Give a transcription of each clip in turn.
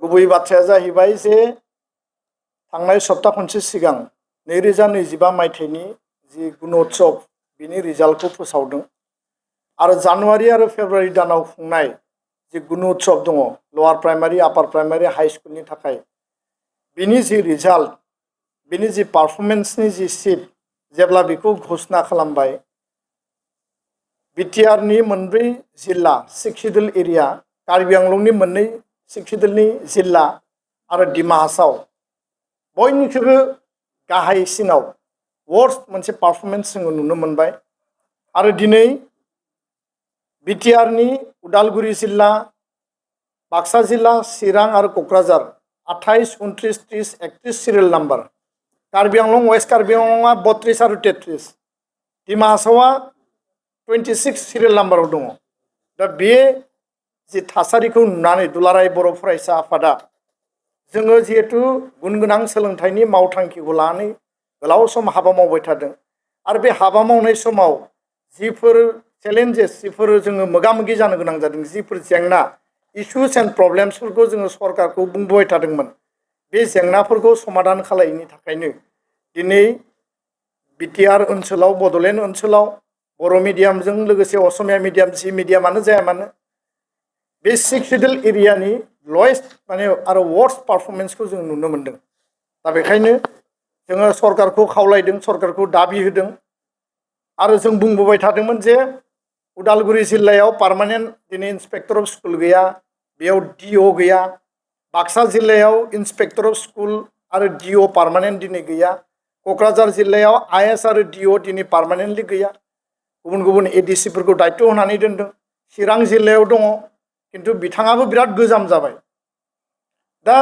गुबै बाथ्राया जाहैबाय जे थांनाय सप्ता खनसे सिगां 2025 मायथाइनि जि गुणोत्सव बिनि रिजाल्टखौ फोसावदों आरो जानुवारि आरो फेब्रुवारि दानाव खुंनाय जि गुणोत्सव दङ लवार प्राइमारि आपार प्राइमारि हाई स्कुलनि थाखाय बिनि जि रिजाल्ट बिनि जि पारफरमेन्सनि जि सिट जेब्ला बेखौ घोषणा खालामबाय बिटिआरनि मोनब्रै जिल्ला 6 शिड्युल एरिया कार्बि आंलंनि मोननै 6 शिड्युलनि जिल्ला आरो डिमा हासाव बयनिख्रुइबो गाहायसिनाव वर्स्ट मोनसे पारफरमेन्स जोङो नुनो मोनबाय आरो दिनै बिटिआरनि उदालगुरि जिल्ला बाक्सा जिल्ला चिरां आरो Kokrajhar 28, 29, 30, 31 serial number Karbi Anglong west Karbi आंलंआ 32 आरो 33 डिमा हासावआ 26 सिरियल नाम्बाराव दङ। दा बे जि थासारिखौ नुनानै दुलाराय बर' फरायसा आफादा जोङो जिहेतु गुनगोनां सोलोंथाइनि मावथांखिखौ लानानै गोलाव सम हाबा मावबाय थादों आरो बे हाबा मावनाय समाव जिफोर चेलेन्जेस जिफोर जोङो मोगा मोगि जानो गोनां जादों जिफोर जेंना इश्यूज एन्ड प्रब्लेम्सफोरखौ जोङो सरकारखौ बुंबोबाय थादोंमोन बे जेंनाफोरखौ समाधान खालामैनि थाखायनो दिनै बिटिआर ओनसोलाव बड'लेण्ड ओनसोलाव बर' मिडियामजों लोगोसे असमिया मिडियाम जि मिडियामानो जाया मानो बे 6 शिड्युल एरियानि लवेस्ट माने आरो वर्स्ट पारफरमेन्सखौ जों नुनो मोनदों। दा बेखायनो जोङो सरकारखौ खावलायदों सरकारखौ दाबि होदों आरो जों बुंबोबाय थादोंमोन जे उदालगुरि जिल्लायाव पार्मानेन्ट दिनै इन्सपेक्टर अफ स्कुल गैया बेयाव डिअ गैया बाक्सा जिल्लायाव इन्सपेक्टर अफ स्कुल आरो डिअ पार्मानेन्ट दिनै गैया क'क्राझार जिल्लायाव आइएस आरो डिअ दिनै पार्मानेन्टलि गैया गुबुन गुबुन एडिसिफोरखौ दायित्व होनानै दोनदों चिरां जिल्लायाव दङ किन्तु बिथाङाबो बिराद गोजाम जाबाय। दा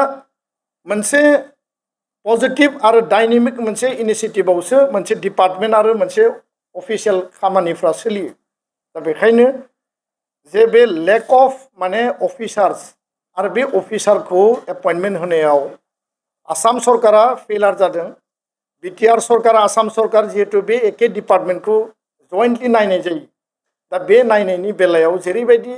मोनसे पजिटिभ आरो डाइनामिक मोनसे इनिसिएटिभआवसो मोनसे डिपार्टमेन्ट आरो मोनसे अफिसियेल खामानिफ्रा सोलियो। दा बेखायनो जे बे लेक अफ माने अफिसार्स आरो बे अफिसारखौ एपइन्टमेन्ट होनायाव आसाम सरकारा फेलार जादों। बिटिआर सरकार आसाम सरकार जिहेतु बे एके डिपार्टमेन्टखौ जइन्टलि नायनाय जायो। दा बे नायनायनि बेलायाव जेरैबायदि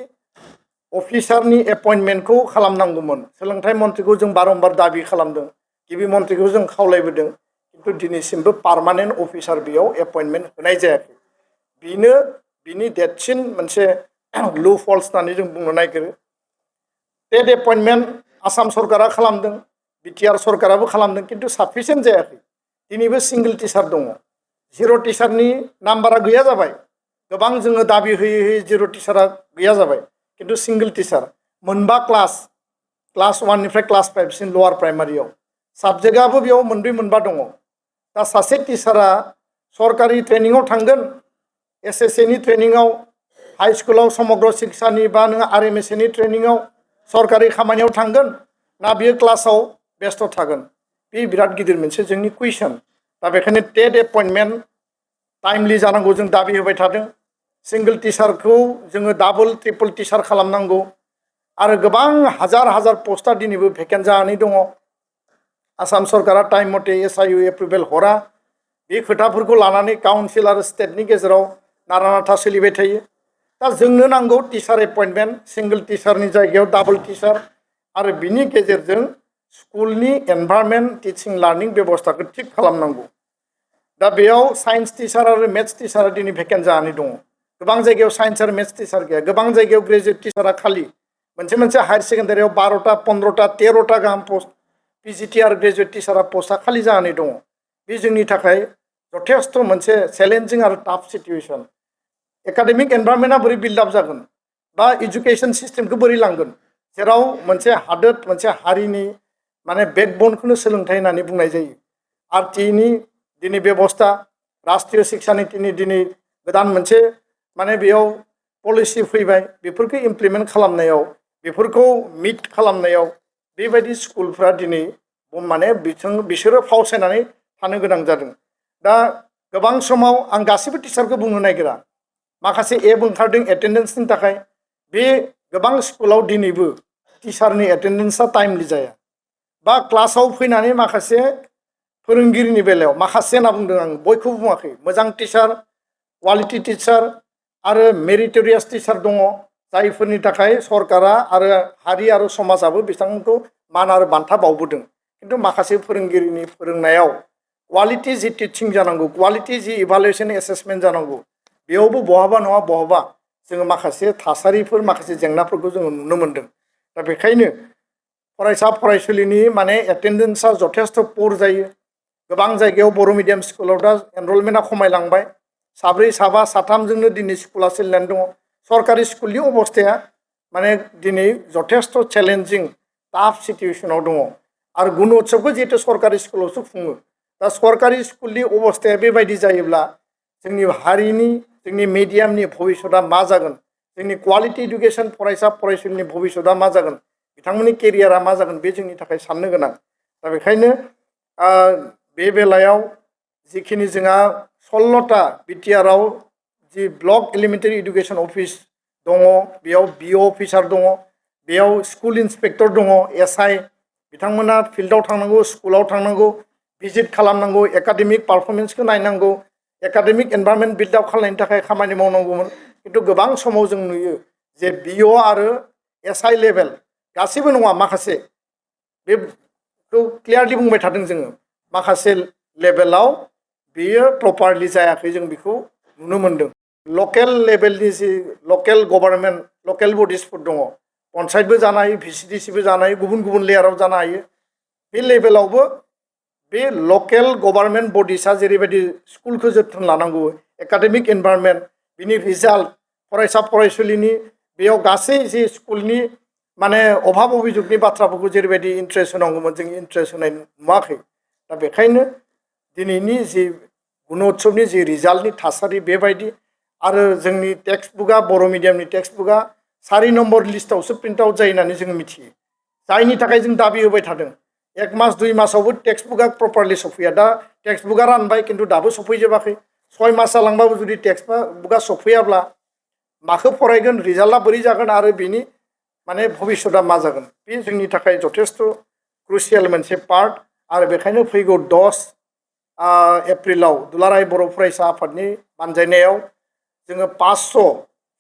अफिसारनि एपइन्टमेन्टखौ खालामनांगौमोन सोलोंथाइ मन्थ्रिखौ जों बारम्बार दाबि खालामदों गिबि मन्थ्रिखौ जों खावलायबोदों किन्तु दिनैसिमबो पार्मानेन्ट अफिसार बेयाव एपइन्टमेन्ट होनाय जायाखै। बिनो बिनि देरसिन मोनसे लु फल्स होननानै जों बुंनो नागिरो। टेट एपइन्टमेन्ट आसाम सरकारा खालामदों बिटिआर सरकाराबो खालामदों किन्तु साफिसियेन्ट जायाखै। दिनैबो सिंगल टिचार दङ जिर' टिचारनि नाम्बारा गैया जाबाय गोबां जोङो दाबि होयै होयै जिर' टिचारा गैया जाबाय किन्तु सिंगल टिचार मोनबा क्लास 1 निफ्राय क्लास 5 सिम लवार प्राइमारियाव साबजेक्टआबो बेयाव मोनब्रै मोनबा दङ। दा सासे टिचारा सरकारि ट्रेनिङाव थांगोन एसएसए नि ट्रेनिङाव हाई स्कुलाव समग्र शिक्षानि बा नों आरएमएसए नि ट्रेनिङाव सरकारि खामानियाव थांगोन ना बियो क्लासाव बेस्थ' थागोन बे बिराद गिदिर मोनसे जोंनि कुइसन। दा बेखायनो टेट एपइन्टमेन्ट टाइमलि जानांगौ जों दाबि होबाय थादों। सिंगल टिचारखौ जोङो डाबल ट्रिपल टिचार खालामनांगौ आरो गोबां हाजार हाजार पस्टआ दिनैबो भेकेन्ट जानानै दङ। आसाम सरकारा टाइम मथे एसआइउ एप्रुभेल हरा बे खोथाफोरखौ लानानै काउन्सिल आरो स्टेटनि गेजेराव नारा नाथा सोलिबाय थायो। दा जोंनो नांगौ टिचार एपइन्टमेन्ट सिंगल टिचारनि जायगायाव डाबल टिचार आरो बिनि गेजेरजों स्कुलनि एनभायरनमेन्ट टिचिं लार्निं बेबस्थाखौ थिग खालामनांगौ। दा बेयाव साइन्स टिचार आरो मेथ्स टिचारा दिनै भेकेन्ट जानानै दङ। गोबां जायगायाव साइन्स आरो मेथ्स टिचार गैया गोबां जायगायाव ग्रेजुवेट टिचारा खालि मोनसे हायार सेकेन्डारियाव 12टा 15टा 13टा गाहाम पस्ट पिजिटि आरो ग्रेजुवेट टिचारा पस्टआ खालि जानानै दङ। बे जोंनि थाखाय जथेस्थ मोनसे चेलेन्जिं आरो टाफ सिटुएसन। एकाडेमिक एनभायरनमेन्टआ बोरै बिल्डआप जागोन बा एजुकेशन सिस्टेमखौ बोरै लांगोन जेराव मोनसे हादोर मोनसे हारिनि माने बेकबनखौनो सोलोंथाइ होननानै बुंनाय जायो। आरटिनि दिनै बेबस्था राष्ट्रीय शिक्षा नीतिनि दिनै गोदान मोनसे माने बेयाव पलिसि फैबाय बेफोरखौ इमप्लिमेन्ट खालामनायाव बेफोरखौ मिट खालामनायाव बेबायदि स्कुलफ्रा दिनै माने बिसोरो फावसायनानै थानो गोनां जादों। दा गोबां समाव आं गासिबो टिचारखौ बुंनो नागिरा माखासे एप ओंखारदों एटेन्डेन्सनि थाखाय बे गोबां स्कुलाव दिनैबो टिचारनि एटेन्डेन्सआ टाइमलि जाया बा क्लासाव फैनानै माखासे फोरोंगिरिनि बेलायाव माखासे होनना बुंदों आं बयखौबो बुङाखै मोजां टिचार क्वालिटि टिचार आरो मेरिटरियास टिचार दङ जायफोरनि थाखाय सरकारा आरो हारि आरो समाजाबो बिथांमोनखौ मान आरो बान्था बावबोदों खिन्थु माखासे फोरोंगिरिनि फोरोंनायाव क्वालिटि जि टिचिं जानांगौ क्वालिटि जि इभालुएसन एसेसमेन्ट जानांगौ बेयावबो बहाबा नङा बहाबा जोङो माखासे थासारिफोर माखासे जेंनाफोरखौ जोङो नुनो मोनदों दा बेखायनो फरायसा फरायसुलिनि माने एटेन्डेन्सआ जथेस्थ' पुर जायो गोबां जायगायाव बर' मिडियाम स्कुलाव दा एनरलमेन्टआ खमायलांबाय साब्रै साबा साथामजोंनो दिनै स्कुला सोलिनानै दङ सरकारि स्कुलनि अबस्थाया माने दिनै जथेस्थ' चेलेन्जिं टाफ सिटुएसनाव दङ आरो गुन उत्सबखौ जिहेतु सरकारि स्कुलावसो खुङो दा सरकारि स्कुलनि अबस्थाया बेबायदि जायोब्ला जोंनि हारिनि जोंनि मिडियामनि भबिसतआ मा जागोन जोंनि क्वालिटि इडुकेसन फरायसा फरायसुलिनि भबिसतआ मा जागोन बिथांमोननि केरियारा मा जागोन बे जोंनि थाखाय साननो गोनां दा बेखायनो बे बेलायाव जिखिनि जोंहा 16टा बिटिआरआव जि ब्लक एलिमेन्टारि इडुकेसन अफिस दङ बेयाव बिअ अफिसार दङ बेयाव स्कुल इन्सपेक्टर दङ एसआइ बिथांमोना फिल्डआव थांनांगौ स्कुलाव थांनांगौ भिजिट खालामनांगौ एकाडेमिक पारफरमेन्सखौ नायनांगौ एकाडेमिक एनभायरनमेन्ट बिल्डआप खालामनायनि थाखाय खामानि मावनांगौमोन खिन्थु गोबां समाव जों नुयो जे बिअ आरो एसआइ लेभेल गासैबो नङा माखासे बेखौ क्लियारलि बुंबाय थादों जोङो माखासे लेभेलाव बेयो प्रपारलि जायाखै जों बेखौ नुनो मोनदों लकेल लेभेलनि जि लकेल गभर्नमेन्ट लकेल बडिसफोर दङ पन्सायतबो जानो हायो भिसिडिसिबो जानो हायो गुबुन गुबुन लेयाराव जानो हायो बे लेभेलावबो बे लकेल गभर्नमेन्ट बडिसा जेरैबायदि स्कुलखौ जोथोन लानांगौ एकाडेमिक एनभायरनमेन्ट बिनि रिजाल्ट फरायसा फरायसुलिनि बेयाव गासै जि स्कुलनि माने अभाब अभिजुगनि बाथ्राफोरखौ जेरैबायदि इन्ट्रेस्ट होनांगौमोन जों इन्ट्रेस्ट होनाय नुवाखै दा बेखायनो दिनैनि जि गुन उत्सबनि जि रिजाल्टनि थासारि बेबायदि आरो जोंनि टेक्स्ट बुकआ बर' मिडियामनि टेक्स्ट बुकआ 4 नम्बर लिस्टआवसो प्रिन्ट आउट जायो होननानै जों मिथियो जायनि थाखाय जों दाबि होबाय थादों 1 मास 2 मासावबो टेक्स्ट बुकआ प्रपारलि सफैया दा टेक्स्ट बुकआ रानबाय खिन्थु दाबो सफैजोबाखै 6 मास जालांबाबो जुदि टेक्स्ट बुकआ सफैयाब्ला माखौ फरायगोन रिजाल्टआ बोरै जागोन आरो बिनि माने भबिसतआ मा जागोन बे जोंनि थाखाय जथेस्थ' क्रुसियेल मोनसे पार्ट आरो बेखायनो फैगौ 10 एप्रिलाव दुलाराय बर' फरायसा आफादनि बानजायनायाव जोङो 500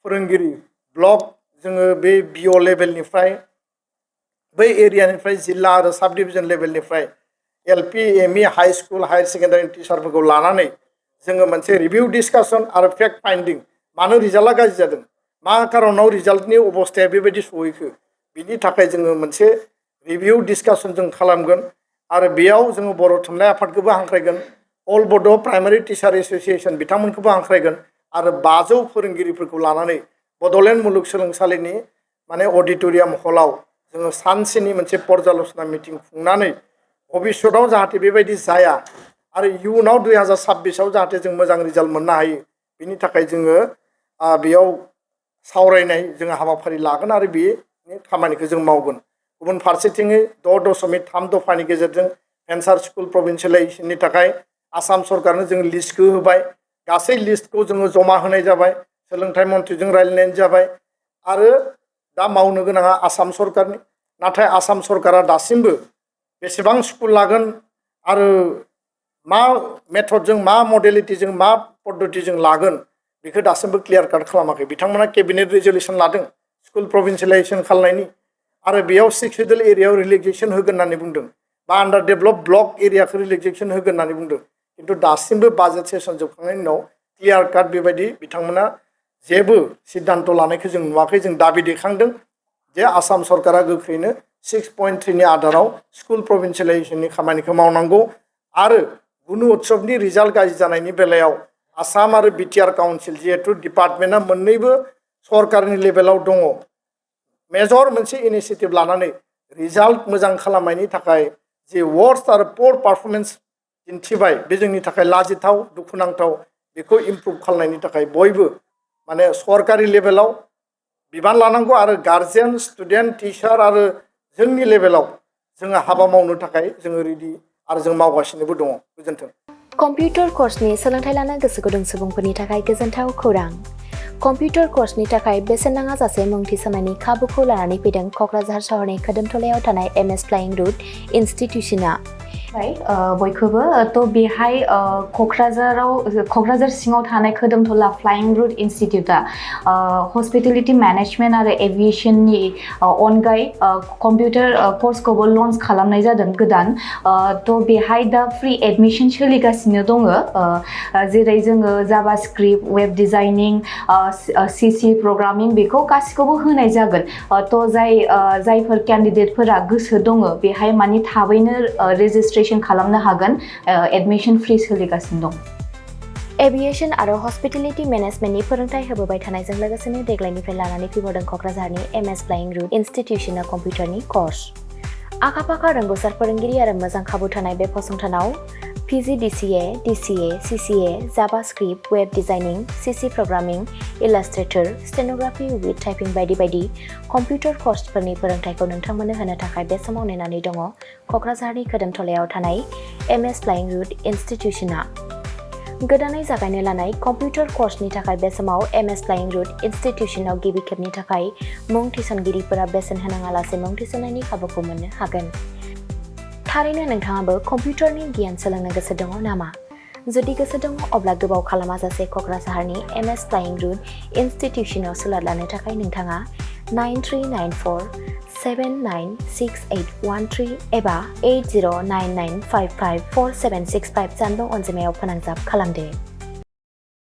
फोरोंगिरि ब्लक जोङो बे बिअ लेभेलनिफ्राय बै एरियानिफ्राय जिल्ला आरो साब डिभिजन लेभेलनिफ्राय LP ME high school higher secondary टिचारफोरखौ लानानै जोङो मोनसे रिभिउ डिसकासन आरो फेक्ट फाइन्डिं मानो रिजाल्टआ गाज्रि जादों मा खारनाव रिजाल्टनि अबस्थाया बेबायदि सहैखो बिनि थाखाय जोङो मोनसे रिभिउ डिसकासन जों खालामगोन आरो बेयाव जोङो बर' थुनलाइ आफादखौबो हांख्रायगोन अल बड' प्राइमारि टिचार एस'सिएसन बिथांमोनखौबो हांख्रायगोन आरो 500 फोरोंगिरिफोरखौ लानानै बड'लेण्ड मुलुगसोलोंसालिनि माने अडिट'रियाम हलाव जोङो सानसेनि मोनसे पर्यालोचना मिटिं खुंनानै भबिसतआव जाहाथे बेबायदि जाया आरो इयुनाव 2026आव जाहाथे जों मोजां रिजाल्ट मोननो हायो बिनि थाखाय जोङो बेयाव सावरायनाय जोङो हाबाफारि लागोन आरो बे खामानिखौ जों मावगोन गुबुन फारसेथिङै 6.3 दफानि गेजेरजों भेन्सार स्कुल प्रभिन्सियेलाइजेसननि थाखाय आसाम सरकारनो जों लिस्टखौ होबाय गासै लिस्टखौ जोङो जमा होनाय जाबाय सोलोंथाइ मन्थ्रिजों रायज्लायनाय जाबाय आरो दा मावनो गोनाङा आसाम सरकारनि नाथाय आसाम सरकारा दासिमबो बेसेबां स्कुल लागोन आरो मा मेथडजों मा मडेलिटिजों मा पद्धतिजों लागोन बेखौ दासिमबो क्लियार काट खालामाखै बिथांमोना केबिनेट रिजल्युसन लादों स्कुल प्रभिन्सियेलाइजेसन खालामनायनि आरो बेयाव 6 सिडुल एरियायाव रिलेक्सेसन होगोन होननानै बुंदों बा आन्डार डेभेलप ब्लक एरियाखौ रिलेक्सेसन होगोन होननानै बुंदों खिन्थु दासिमबो बाजेट सेसन जोबखांनायनि उनाव क्लियार काट बेबायदि बिथांमोना जेबो सिद्धान्त लानायखौ जों नुवाखै जों दाबि दैखांदों जे आसाम सरकारा गोख्रैनो 6.3नि आधाराव स्कुल प्रभिन्सियेलाइजेसननि खामानिखौ मावनांगौ आरो गुन उत्सबनि रिजाल्ट गाज्रि जानायनि बेलायाव आसाम आरो बिटिआर काउन्सिल जिहेतु डिपार्टमेन्टआ मोननैबो सरकारनि लेभेलाव दङ मेजर मोनसे इनिशिएटिभ लानानै रिजाल्ट मोजां खालामनायनि थाखाय जे वर्स्ट आरो पुअर पारफरमेन्स दिन्थिबाय बे जोंनि थाखाय लाजिथाव दुखुनांथाव बेखौ इमप्रुभ खालामनायनि थाखाय बयबो माने सरकारि लेभेलाव बिबान लानांगौ आरो गार्जियान स्टुडेन्ट टिचार आरो जोंनि लेभेलाव जोङो हाबा मावनो थाखाय जोङो रेडि आरो जों मावगासिनोबो दङ गोजोन्थों कम्पिउटार कर्सनि सोलोंथाइ लानो गोसो गुदुं सुबुंफोरनि थाखाय गोजोनथाव खौरां कम्पिउटार कर्सनि थाखाय बेसेन नाङा जासे मुं थिसननायनि खाबुखौ लानानै फैदों क'क्राझार सहरनि खोदोमथलायाव थानाय एमएस फ्लाइं रुट इनस्टिट्यूशना बयखौबो थ' बेहाय क'क्राझार सिङाव थानाय खोदोमथला फ्लाइं रुट इनस्टिटिउटआ हस्पिटेलिटि मेनेजमेन्ट आरो एभिएसननि अनगायै कम्पिउटार कर्सखौबो लन्च खालामनाय जादों गोदान थ' बेहाय दा फ्रि एडमिसन सोलिगासिनो दङ जेरै जोङो जाभा स्क्रिप्ट वेब डिजाइनिं सिसि प्रग्रामिं बेखौ गासिखौबो होनाय जागोन थ' जायफोर केन्डिडेटफोरा गोसो दङ बेहाय माने थाबैनो रेजिस्ट्रेसन खालामनो हागोन एडमिसन फ्रि सोलिगासिनो दं एभिएशन आरो हस्पिटेलिटि मेनेजमेन्टनि फोरोंथाय होबोबाय थानायजों लोगोसेनो देग्लायनिफ्राय लानानै फैबावदों क'क्राझारनि एमएस फ्लाइं रुट इनस्टिट्यूशना कम्पिउटारनि कर्स आखा-फाखा रोंग'सार फोरोंगिरि आरो मोजां खाबु थानाय बे फसंथानाव PGDCA, DCA, CCA, JavaScript, web designing, CC programming, illustrator, stenography with typing बायदि बायदि कम्पिउटार कर्सफोरनि फोरोंथायखौ नोंथांमोननो होनो थाखाय बे समाव नेनानै दङ क'क्राझारनि खोदोमथलायाव थानाय एमएस फ्लाइं रुट इनस्टिट्यूशना गोदानै जागायनो लानाय कम्पिउटार कर्सनि थाखाय बे समाव एमएस फ्लाइं रुट इनस्टिट्यूशनाव गिबि खेबनि थाखाय मुं थिसनगिरिफोरा बेसेन होनाङालासे मुं थिसननायनि खाबुखौ मोननो हागोन थारैनो नोंथाङाबो कम्पिउटारनि गियान सोलोंनो गोसो दङ नामा जुदि गोसो दङ अब्ला गोबाव खालामाजासे क'क्राझारनि एमएस फ्लाइं रुट इनस्टिट्यूशनाव सोलों लानो थाखाय नोंथाङा 9394796813 एबा 8099554765 जानबुं अनजिमायाव फोनांजाब खालामदो